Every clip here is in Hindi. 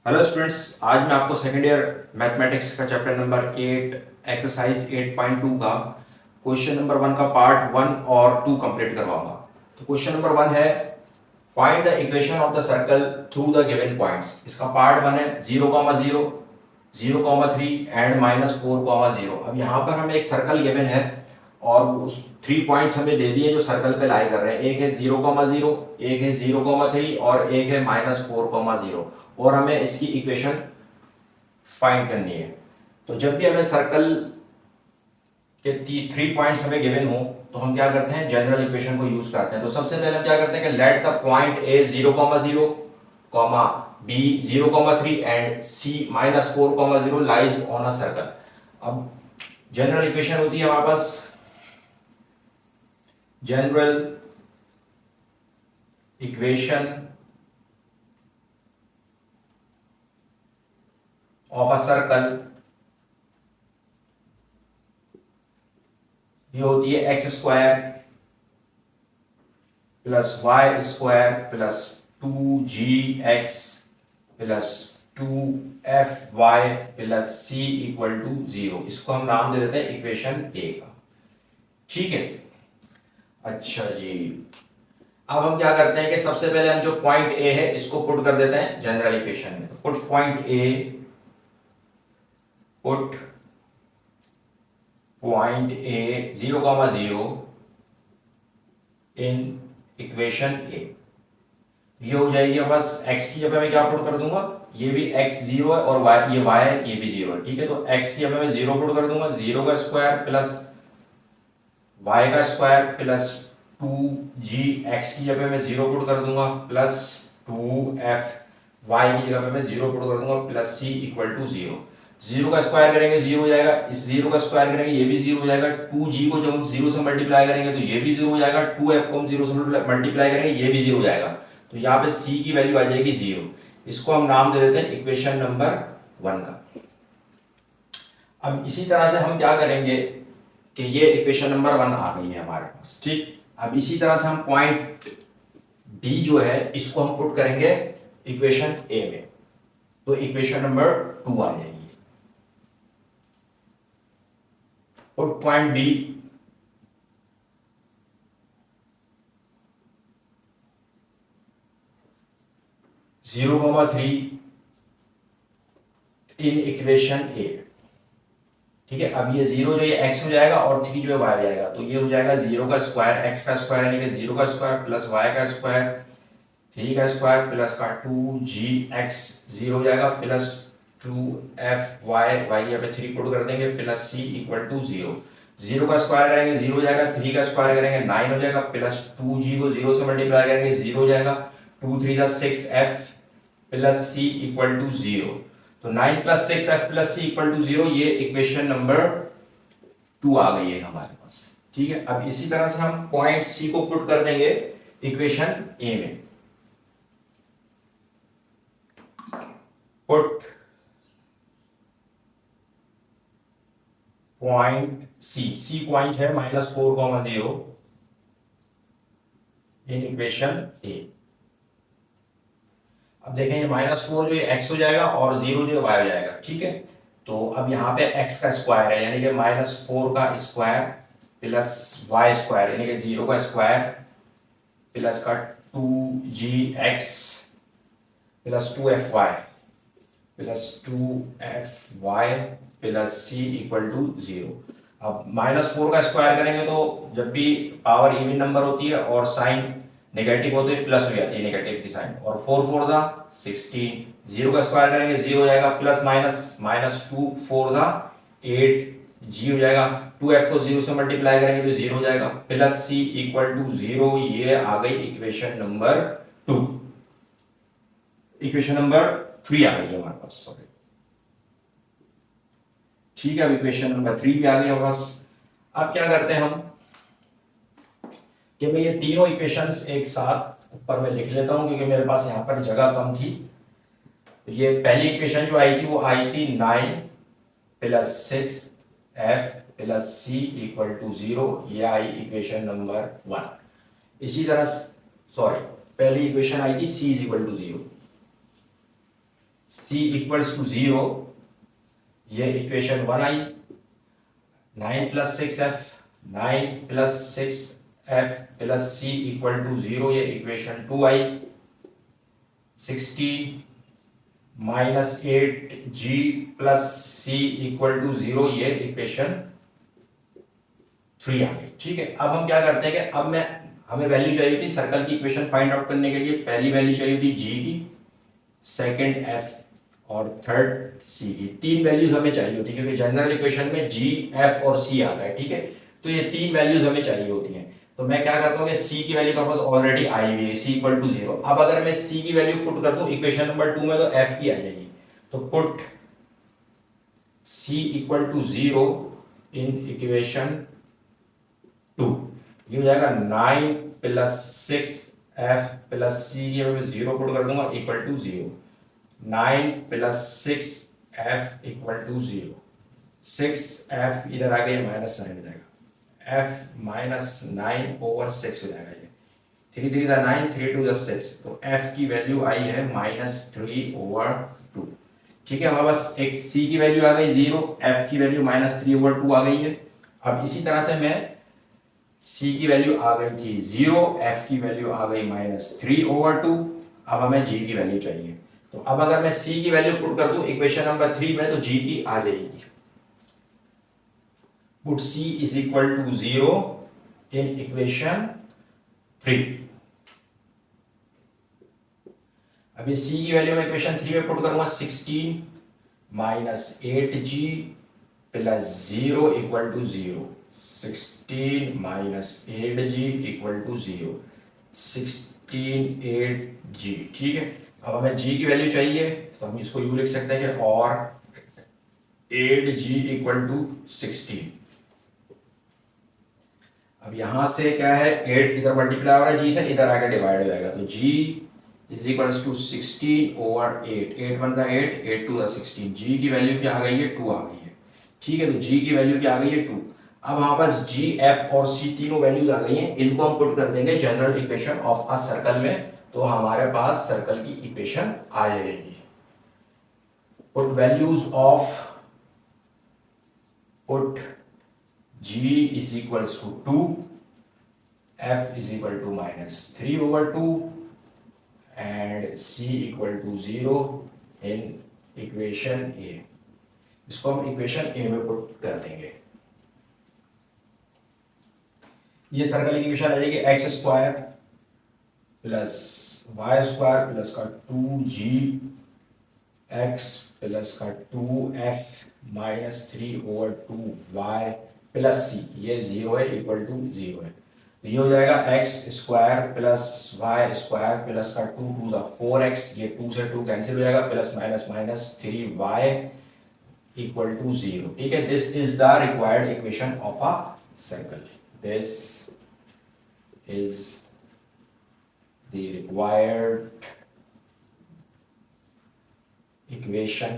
हेलो स्टूडेंट्स, आज मैं आपको सेकेंड ईयर मैथमेटिक्स का चैप्टर नंबर 8 एक्सरसाइज 8.2 का क्वेश्चन नंबर 1 का पार्ट 1 और 2 कंप्लीट करवाऊंगा। तो क्वेश्चन नंबर 1 है find the equation of the circle through the given points. इसका पार्ट 1 है 0,0, 0,3 एंड -4,0। अब यहाँ पर हमें एक सर्कल गिवन है और उस 3 पॉइंट्स हमें दे दिए जो सर्कल पे लाई कर रहे हैं। एक है 0,0, एक है 0,3 और एक है -4,0 और हमें इसकी इक्वेशन फाइंड करनी है। तो जब भी हमें सर्कल के 3 पॉइंट्स हमें गिवन हो तो हम क्या करते हैं, जनरल इक्वेशन को यूज करते हैं। तो सबसे पहले हम क्या करते हैं कि let the point A 0,0, B 0,3 and C -4,0 lies on a circle. अब जनरल इक्वेशन होती है हमारे पास, general equation of a circle ये होती है x square plus y square plus 2gx plus 2fy plus c equal to 0। इसको हम नाम दे देते हैं इक्वेशन ए का। ठीक है, अच्छा जी। अब हम क्या करते हैं कि सबसे पहले हम जो पॉइंट ए है इसको पुट कर देते हैं जनरल इक्वेशन में। तो put point A, put point A 0,0 in equation A. ये हो जाएगी बस x की जगह मैं क्या पुट कर दूंगा, ये भी x 0 है और y ये y है, ये भी 0 है। ठीक है, तो x की जगह मैं 0 पुट कर दूंगा, 0 का स्क्वायर प्लस y का स्क्वायर प्लस 2gx की जगह मैं 0 पुट कर दूंगा प्लस 2f y की जगह पे मैं 0 पुट कर दूंगा प्लस c इक्वल टू 0। 0 का स्क्वायर करेंगे 0 हो जाएगा, इस 0 का स्क्वायर करेंगे ये भी 0 हो जाएगा, 2g को जब हम 0 से मल्टीप्लाई करेंगे तो ये भी 0 हो जाएगा, 2f को हम 0 से मल्टीप्लाई करेंगे ये भी 0 हो जाएगा। तो यहाँ पे c की वैल्यू आ जाएगी 0। इसको हम नाम दे देते हैं इक्वेशन नंबर 1 का। अब इसी तरह से हम क्या करेंगे कि ये इक्वेशन नंबर 1 आ गई है हमारे पास। ठीक, अब इसी तरह से हम पॉइंट डी जो है इसको हम पुट करेंगे इक्वेशन ए में, तो इक्वेशन नंबर 2 आ जाएगी। Put point B (0,3) in equation A. ठीक है, अब ये 0 जो ये x हो जाएगा और 3 जो है y हो जाएगा, तो ये हो जाएगा 0 का स्क्वायर x का स्क्वायर यानी कि 0 का स्क्वायर प्लस y का स्क्वायर 3 का स्क्वायर प्लस का 2gx 0 हो जाएगा प्लस 2fy y यहाँ पे 3 पुट कर देंगे प्लस c इक्वल टू 0। 0 का स्क्वायर करेंगे 0 हो जाएगा, 3 का स्क्वायर करेंगे 9 हो जाएगा प्लस 2g को 0 से मल्टीप्लाई करेंगे 0 हो जाएगा, 2 3 6f plus c equal to 0। तो 9 plus 6f plus c equal to 0, ये इक्वेशन नंबर 2 आ गई है हमारे पास। ठीक है, अब इसी तरह से हम पॉइंट c को पुट कर देंगे इक्वेशन a में। पुट पॉइंट c पॉइंट है -4,0 इन इक्वेशन a। अब देखें -4 जो x हो जाएगा और 0 जो y हो जाएगा। ठीक है, तो अब यहाँ पे x का स्क्वायर है यानी कि -4 का स्क्वायर प्लस y स्क्वायर यानी कि 0 का स्क्वायर प्लस का 2gx plus 2fy plus 2fy plus c equal to 0। अब -4 का स्क्वायर करेंगे तो जब भी पावर इवन नंबर होती है और साइन नेगेटिव हो तो ये प्लस हो जाती है नेगेटिव की साइन, और 4 4 दा 16, 0 का स्क्वायर करेंगे 0 हो जाएगा प्लस माइनस 2 4 दा 8 g हो जाएगा, 2f को 0 से मल्टीप्लाई करेंगे तो 0 हो जाएगा प्लस c इक्वल टू 0। ये आ गई इक्वेशन नंबर 2। इक्वेशन नंबर 3 आ गई है हमारे पास, सॉरी। ठीक है, अब इक्वेशन नंबर 3 भी आ गई हमारे पास। अब क्या करते हैं हम कि मैं ये तीनों इक्वेशंस एक साथ ऊपर में लिख लेता हूं क्योंकि मेरे पास यहाँ पर जगह कम थी। तो ये पहली इक्वेशन जो आई थी वो आई थी 9 plus 6f plus c equal to 0, ये आई इक्वेशन नंबर 1। इसी तरह सॉरी, पहली इक्वेशन आई थी c is equal to 0, c equals to 0, ये इक्वेशन 1 आई। 9 plus 6f, 9 plus 6f plus c equal to 0, ये इक्वेशन 2 आई। 16 minus 8g plus c equal to 0, ये इक्वेशन 3 आ गई। ठीक है, अब हम क्या करते हैं कि अब हमें वैल्यू चाहिए थी सर्कल की इक्वेशन फाइंड आउट करने के लिए। पहली वैल्यू चाहिए थी g की, सेकंड f और थर्ड c की। तीन वैल्यूज हमें चाहिए होती है क्योंकि जनरल इक्वेशन में g, f और c आता है। ठीक है, तो ये तीन वैल्यूज हमें चाहिए होती हैं। तो मैं क्या करता हूँ कि c की वैल्यू तो पास ऑलरेडी आई हुई है, c इक्वल टू 0। अब अगर मैं c की वैल्यू पुट कर दूं इक्वेशन नंबर 2 में तो f की आ जाएगी। तो put c equal to 0 in equation 2, ये हो जाएगा 9 प्लस 6f प्लस c, ये मैं 0 पुट कर दूंगा equal to 0। 9 plus 6f equal to 0। 6f इधर आ गया, माइनस साइन हो जाएगा, f माइनस 9 ओवर 6 हो जाएगा। ये 3 3 का 9, 3 2 6, तो f की वैल्यू आई है माइनस 3 ओवर 2। ठीक है, हमारे पास एक c की वैल्यू आ गई 0, f की वैल्यू माइनस 3 ओवर 2 आ गई है। अब इसी तरह से मैं c की वैल्यू आ गई थी 0, f की वैल्यू आ गई माइनस 3 ओवर 2। अब हमें g की वैल्यू चाहिए, तो अब अगर मैं c की वैल्यू पुट कर दूं इक्वेशन नंबर 3 में तो g की आ जाएगी। Put c is equal to 0 in equation 3। अभी c की वैल्यू मैं इक्वेशन 3 में पुट करूंगा, 16 minus 8g plus 0 equal to 0। 16 minus 8g equal to 0, 16 8g। ठीक है, अब हमें g की वैल्यू चाहिए तो हम इसको यूं लिख सकते हैं कि और 8g इक्वल टू 16। अब यहां से क्या है, 8 इधर मल्टीप्लाई हो रहा है g से, इधर आके डिवाइड हो जाएगा, तो g is equals to 16 over 8। 8 1 8, 8 2 16। g की वैल्यू क्या आ गई है, 2 आ गई है। ठीक है, तो g की वैल्यू क्या आ गई है, 2। अब हमारे पास g, f और c तीनों वैल्यूज आ गई हैं, इनको हम पुट कर देंगे general equation of a circle में, तो हमारे पास सर्कल की इक्वेशन आ जाएगी। Put values of, put g is equals to 2, f is equal to minus 3 over 2 and c equal to 0 in equation a। इसको हम इक्वेशन a में पुट कर देंगे। ये सर्कल की इक्वेशन आ जाएगी x square plus y square plus का 2g x प्लस का 2f minus 3 over 2y plus सी, ये 0 है, इक्वल टू 0 है। तो ये हो जाएगा x square plus y square plus का 2 2 सा 4x, ये 2 से 2 कैंसिल हो जाएगा, plus minus minus 3y equal to 0। ठीक है, this is the required equation of a circle. This is the required equation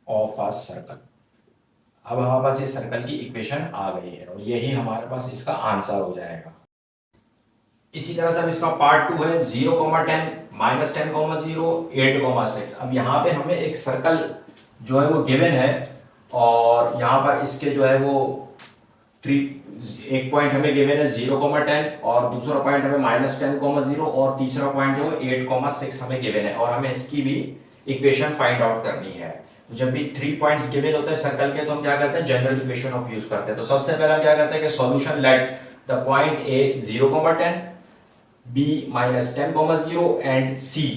of a circle। अब हमारे पास ये सर्कल की इक्वेशन आ गई है और यही हमारे पास इसका आंसर हो जाएगा। इसी तरह से अब इसका पार्ट 2 है 0,10 माइनस 10,0 8,6। अब यहाँ पे हमें एक सर्कल जो है वो गिवन है और यहाँ पर इसके जो है वो एक पॉइंट हमें गिवन है 0,10 और दूसरा पॉइंट हमें माइनस 10,0 और तीसरा पॉइंट जो है 8,6 हमें गिवन है और हमें इसकी भी इक्वेशन फाइंड आउट करनी है। तो जब भी 3 पॉइंट्स गिवन होते हैं सर्कल के तो हम क्या करते हैं, जनरल इक्वेशन ऑफ यूज करते हैं। तो सबसे पहले हम क्या करते हैं कि solution let the point A 0,10, B minus 10,0 and C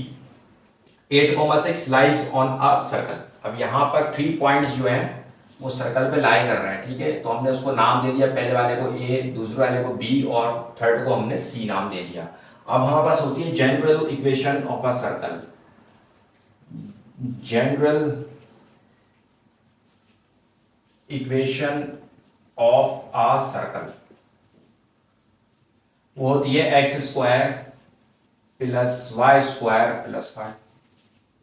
8,6 lies on a circle. अब यहाँ पर 3 पॉइंट्स जो हैं वो सर्कल पे लाई कर रहे हैं। ठीक है, तो हमने उसको नाम दे दिया, पहले वाले को ए, दूसरे वाले को बी और थर्ड को हमने सी नाम दे दिया। अब हमारे पास होती है general equation of a circle. General equation of a circle वो होती है x square plus y square plus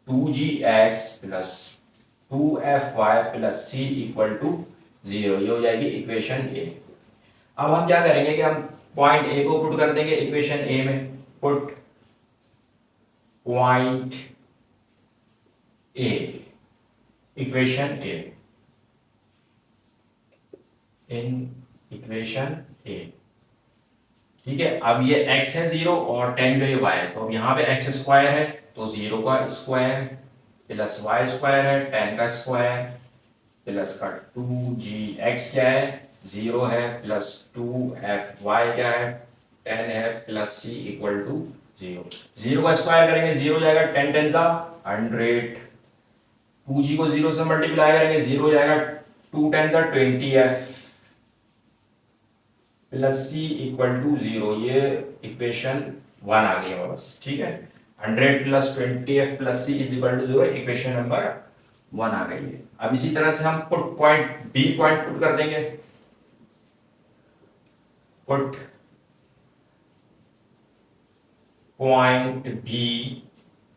2gx plus 2fy plus c equal to 0। ये हो जाएगी इक्वेशन ए। अब हम क्या करेंगे कि हम पॉइंट ए को पुट कर देंगे इक्वेशन ए में। Put point A, equation A, in equation A. ठीक है, अब ये x है 0 और 10 जो ये y है, तो अब यहाँ पे x स्क्वायर है तो 0 का स्क्वायर प्लस y स्क्वायर है 10 का स्क्वायर प्लस का 2gx क्या है 0 है प्लस 2fy क्या है 10 है प्लस c इक्वल टू 0। 0 का स्क्वायर करेंगे 0 जाएगा 10 10 जा 100, 2g को 0 से मल्टीप्लाई करेंगे 0 जाएगा 2 10 जा 20f plus c equal to 0। ये इक्वेशन 1 आ गई है बस। ठीक है, 100 plus 20f plus C is equal to 0 equation number 1 आ गई है। अब इसी तरह से हम put point B point put कर देंगे। Put point B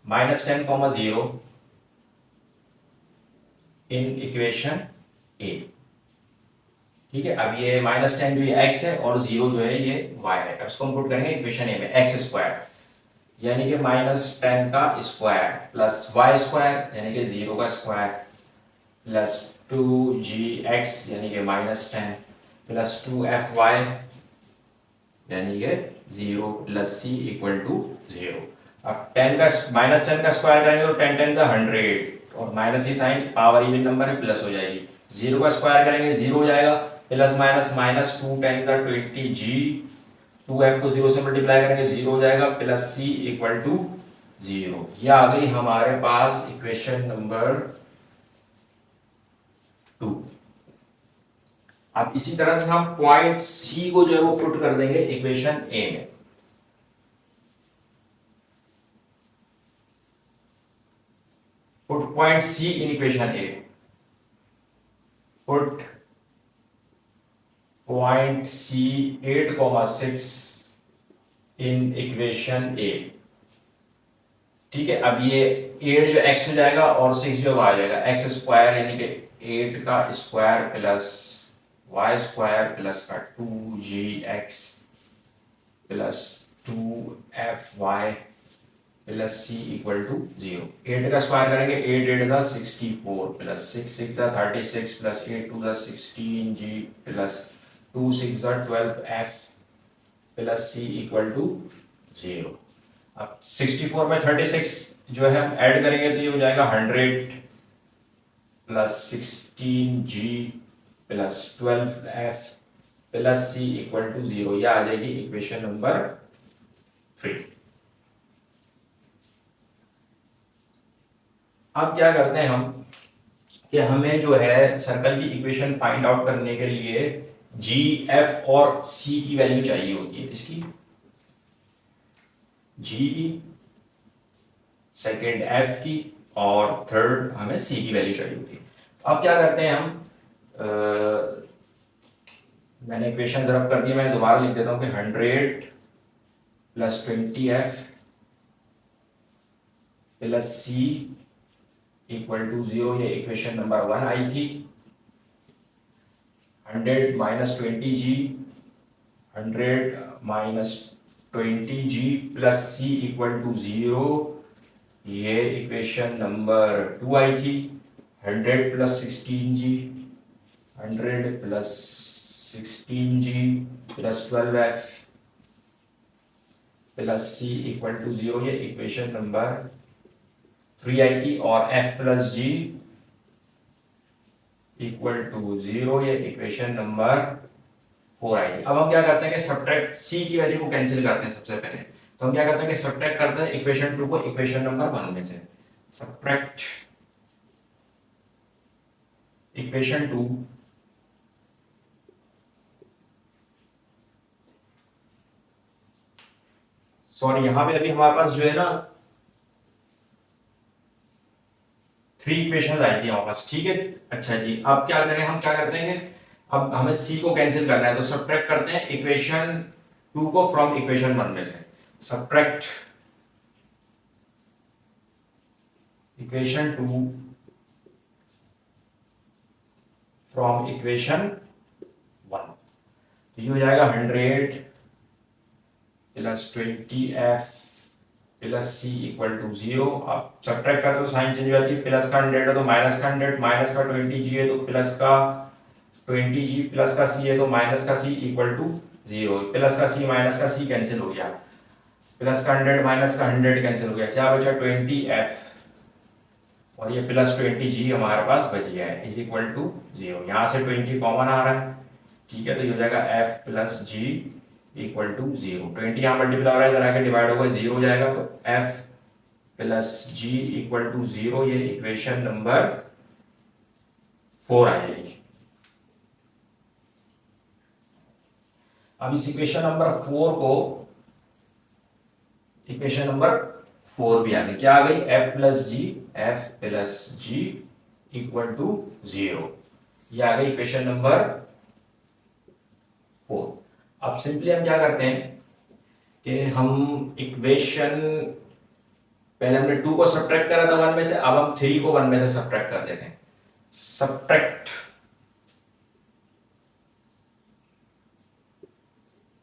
-10, 0 in equation A. ठीक है, अब ये -10 जो ये x है और 0 जो है ये y है। अब इसको हम पुट करेंगे इक्वेशन ए में, x स्क्वायर यानी कि -10 का स्क्वायर प्लस y स्क्वायर यानी कि 0 का स्क्वायर प्लस 2gx यानी कि -10 प्लस 2fy यानी कि 0 प्लस c इक्वल टू 0। अब 10 का -10 का स्क्वायर करेंगे तो 10 10 का 100 और माइनस ही साइन पावर इवन नंबर है प्लस हो जाएगी। 0 का स्क्वायर करेंगे 0 हो जाएगा प्लस माइनस 2 10 का 20g 2f को 0 से मल्टीप्लाई करेंगे 0 हो जाएगा प्लस c इक्वल टू 0। यह आ गई हमारे पास इक्वेशन नंबर 2। अब इसी तरह से हम पॉइंट c को जो है वो पुट कर देंगे इक्वेशन a में। Put point c in equation a। Put point C 8,6 in equation A. ठीक है, अब ये 8 जो x हो जाएगा और 6 जो y हो जाएगा, x स्क्वायर यानी कि 8 का square plus y square plus का 2gx plus 2fy plus c equal to 0। 8 का स्क्वायर करेंगे 8 8 का 64 प्लस 6 6 का 36 प्लस 8 2 का 16g प्लस 2 6 का 12f plus c equal to 0। अब 64 में 36 जो है हम ऐड करेंगे तो ये हो जाएगा 100 plus 16g plus 12f plus c equal to 0। यह आ जाएगी इक्वेशन नंबर 3। अब क्या करते हैं हम कि हमें जो है सर्कल की इक्वेशन फाइंड आउट करने के लिए g, f और c की वैल्यू चाहिए होती है। इसकी g की, सेकंड f की और थर्ड हमें c की वैल्यू चाहिए होती है। अब क्या करते हैं हम मैंने इक्वेशन रब कर दी, मैं दोबारा लिख देता हूं कि 100 plus 20f plus c equal to 0। ये इक्वेशन नंबर 1 आई थी। 100 minus 20g 100 minus 20g plus c equal to 0। ये इक्वेशन नंबर 2 आई थी। 100 plus 16g 100 plus 16g plus 12f plus c equal to 0। ये इक्वेशन नंबर 3 आई थी और f plus g equal to 0। ये इक्वेशन नंबर 4 आई थी। अब हम क्या करते हैं कि सब्ट्रैक्ट c की वैल्यू को कैंसिल करते हैं। सबसे पहले तो हम क्या करते हैं कि सब्ट्रैक्ट करते हैं इक्वेशन 2 को इक्वेशन नंबर 1 में से। सब्ट्रैक्ट इक्वेशन 2 सॉरी यहां पे अभी हमारे पास जो है ना 3 इक्वेशन आई थी हमारे पास। ठीक है, अच्छा जी, अब क्या करें, हम क्या करते हैं, अब हमें c को कैंसिल करना है तो सब्ट्रैक्ट करते हैं इक्वेशन 2 को फ्रॉम इक्वेशन 1 में से। Subtract equation 2 from equation 1। तो ये हो जाएगा 100 plus 20f plus c equal to 0। अब सब्ट्रैक्ट करते तो साइन चेंज हो जाती है, प्लस का 100 है तो माइनस का 100, माइनस का 20g है तो प्लस का 20g, प्लस का c है तो माइनस का c इक्वल टू 0। प्लस का c माइनस का c कैंसिल हो गया, प्लस का 100 माइनस का 100 कैंसिल हो गया, क्या बचा 20f, और ये प्लस 20g हमारे पास बच गया है, इज इक्वल टू 0। यहाँ से 20 कॉमन आ रहा है, ठीक है, तो ये हो जाएगा f plus g equal to 0। 20 यहाँ मल्टीप्लाई हो रहा है, इधर आके डिवाइड होगा 0 हो जाएगा, तो f plus g equal to 0, ये इक्वेशन नंबर 4 आ जाएगी। अब इस इक्वेशन नंबर 4 को, इक्वेशन नंबर 4 भी आ गई, क्या आ गई, f plus g equal to 0, ये आ गई इक्वेशन नंबर 4। अब सिंपली हम क्या करते हैं कि हम इक्वेशन, पहले हमने 2 को सब्ट्रैक्ट करा था 1 में से, अब हम 3 को 1 में से सब्ट्रैक्ट कर देते हैं। Subtract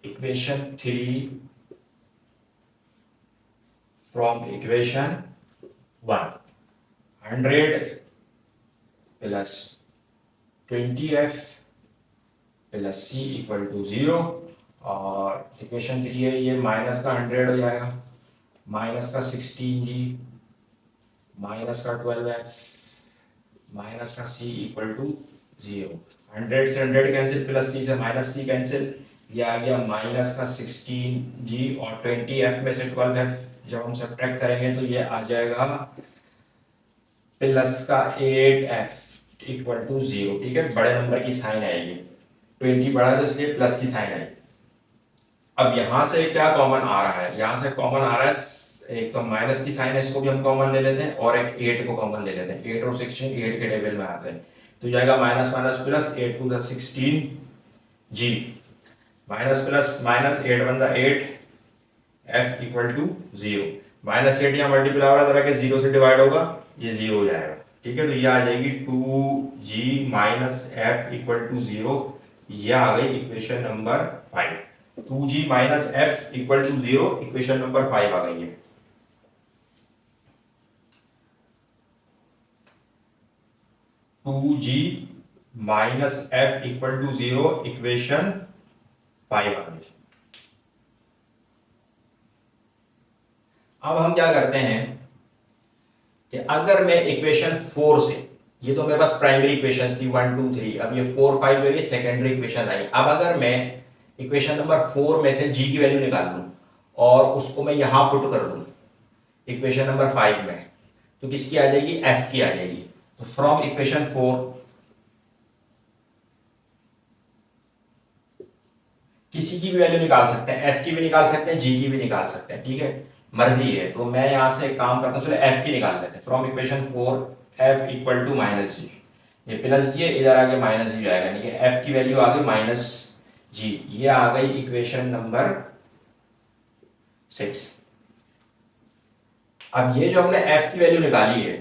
equation 3 from equation 1, 100 plus 20f plus c equal to 0, और इक्वेशन 3 है ये माइनस का 100 हो जाएगा, माइनस का 16g माइनस का 12f माइनस का c इक्वल टू 0। 100 से 100 कैंसिल, प्लस c से माइनस c कैंसिल, ये आ गया माइनस का 16g, और 20f में से 12f जब हम सब्ट्रैक्ट करेंगे तो ये आ जाएगा प्लस का 8f इक्वल टू 0, ठीक है, बड़े नंबर की साइन आएगी, 20 बड़ा है तो इसलिए प्लस की साइन आई। अब यहां से क्या कॉमन आ रहा है, यहां से कॉमन आ रहा है, एक तो माइनस की साइन है, इसको भी हम कॉमन ले लेते हैं, और एक 8 को कॉमन ले लेते हैं, 8 और 16 8 के टेबल में आते हैं, तो जाएगा minus minus plus 8 to the 16g, minus plus minus 8 one the 8, f equal to 0, minus 8 यहाँ मल्टीप्लाई हो रहा है, तरह के 0 से डिवाइड होगा, ये 0 हो जाएगा, ठीक है, तो ये आ जाएगी 2g minus f equal to 0, ये आ गई equation number 5। 2g minus f equal to 0, equation number 5 आ गई है। Two g minus f equal to 0, equation 5 आ गई। अब हम क्या करते हैं कि अगर मैं इक्वेशन 4 से, ये तो मेरे पास प्राइमरी इक्वेशंस थी 1 2 3, अब ये 4 5 जो है सेकेंडरी इक्वेशन आई। अब अगर मैं इक्वेशन नंबर 4 में से g की वैल्यू निकाल लूं और उसको मैं यहां पुट कर दूं इक्वेशन नंबर 5 में, तो किसकी आ जाएगी, f की आ जाएगी। तो फ्रॉम इक्वेशन 4 किसी की भी वैल्यू निकाल सकते हैं, f की भी निकाल सकते हैं, g की भी निकाल सकते हैं, ठीक है, मर्जी है। तो मैं यहां से काम करता हूं, चलो f की निकाल लेते हैं। From equation 4 f equal to minus G, ये प्लस जी है, इधर आगे माइनस जी आएगा, यानी कि f की वैल्यू आ गई माइनस जी, ये आ गई इक्वेशन नंबर 6। अब ये जो हमने f की वैल्यू निकाली है,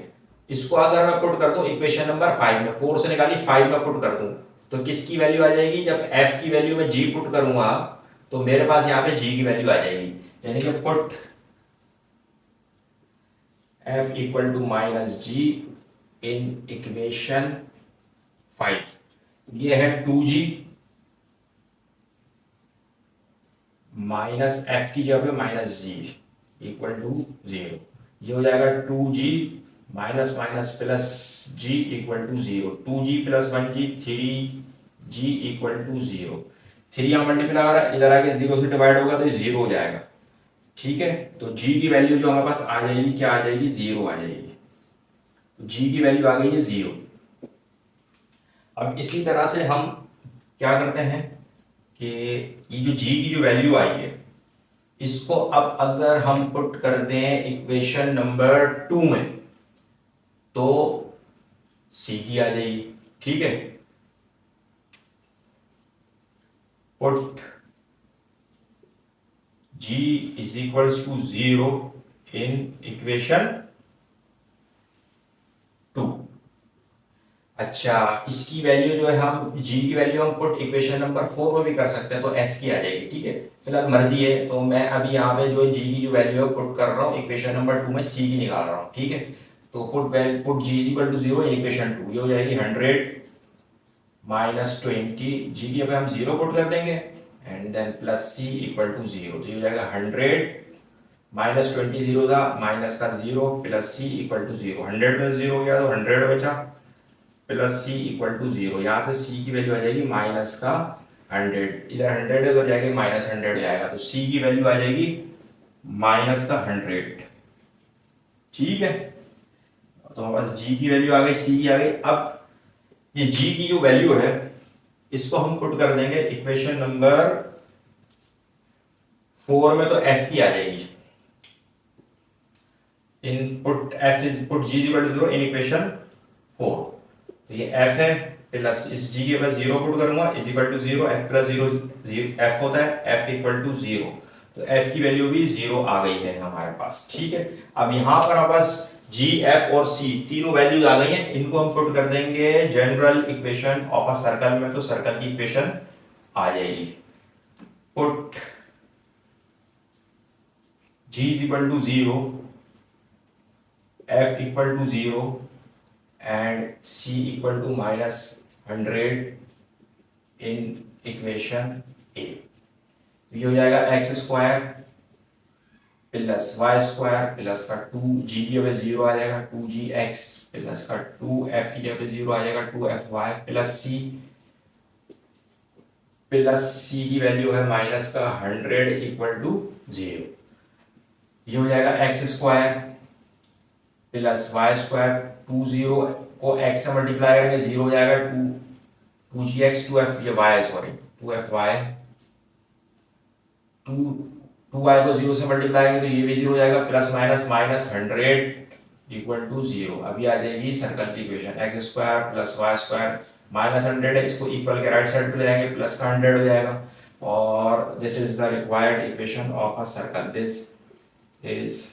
इसको अगर मैं पुट कर दूं इक्वेशन नंबर 5 में, 4 से निकाली 5 में पुट कर दूं, तो किसकी वैल्यू आ जाएगी, जब f की वैल्यू में g पुट करूंगा तो मेरे पास यहाँ पे g की वैल्यू आ जाएगी, यानी कि put f equal to minus g in equation 5, ये है 2g माइनस एफ की जगह पे माइनस जी इक्वल टू 0, ये हो जाएगा 2g minus minus plus g equal to 0, 2g plus 1g 3g equal to 0, 3 यहाँ मल्टीप्लाई हो रहा है, इधर आके 0 से डिवाइड होगा तो 0 हो जाएगा, ठीक है। तो g की वैल्यू जो हमारे पास आ जाएगी, क्या आ जाएगी, 0 आ जाएगी, तो g की वैल्यू आ गई है 0। अब इसी तरह से हम क्या करते हैं कि ये जो g की जो वैल्यू आई है, इसको अब अगर हम पुट कर दें इक्वेशन नंबर 2 में, तो c की आ जाएगी, ठीक है। Put g is equals to 0 in equation 2, अच्छा, इसकी वैल्यू जो है हम g की वैल्यू हम पुट इक्वेशन नंबर 4 में भी कर सकते हैं, तो f की आ जाएगी। ठीक है, फिलहाल मर्जी है, तो मैं अभी यहाँ पे जो g की जो वैल्यू है पुट कर रहा हूँ इक्वेशन नंबर 2 में, c की निकाल रहा हूँ। ठीक है, तो put g is equal to 0 in equation 2, ये हो जाएगी 100 माइनस 20, g की अब हम 0 पुट कर देंगे and then plus c equal to 0, तो ये हो जाएगा 100 माइनस 20, 0 था माइनस का 0 प्लस c इक्वल टू 0, 100 में 0 गया तो 100 बचा प्लस सी इक्वल टू 0, यहाँ से सी की वैल्यू आ जाएगी माइनस का 100, इधर 100 है उधर जाएगी माइनस 100 जाएगा, तो सी की वैल्यू आ जाएगी माइनस का 100। ठीक है, तो हमारे पास जी की वैल्यू आ गई, सी की आ गई। अब ये जी की जो वैल्यू है इसको हम पुट कर देंगे इक्वेशन नंबर 4 में, तो एफ की आ जाएगी input f is put g equal to 0 in equation 4, तो ये f है प्लस इस g के पास 0 पुट करूंगा is equal to 0, f plus 0 f होता है, f इक्वल टू 0, तो f की वैल्यू भी 0 आ गई है हमारे पास। ठीक है, अब यहाँ पर हमारे पास g, f और c तीनों वैल्यूज आ गई हैं, इनको हम पुट कर देंगे general equation of a circle में, तो सर्कल की इक्वेशन आ जाएगी put g is equal to 0, f equal to 0 and c equal to minus 100 in equation a, ये हो जाएगा x square plus y square plus का 2g की जगह 0 आ जाएगा 2gx प्लस का 2f की जगह 0 आ जाएगा 2fy प्लस c की वैल्यू है माइनस का 100 इक्वल टू 0, ये हो जाएगा x square plus y square 20 को x से मल्टीप्लाई करेंगे 0 हो जाएगा 2gx 2f, ये y है सॉरी 2fy, 2y को 0 से मल्टीप्लाई करेंगे तो ये भी 0 हो जाएगा, plus minus minus 100 equal to 0। अभी आ जाएगी सर्कल की equation x square plus y square minus 100 है, इसको इक्वल के राइट साइड पे ले जाएंगे प्लस का 100 हो जाएगा, और this is the required equation of a circle, this is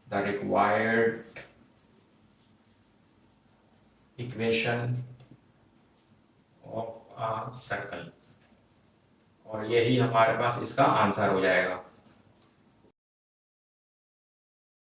the required equation of a circle, और यही हमारे पास इसका आंसर हो जाएगा।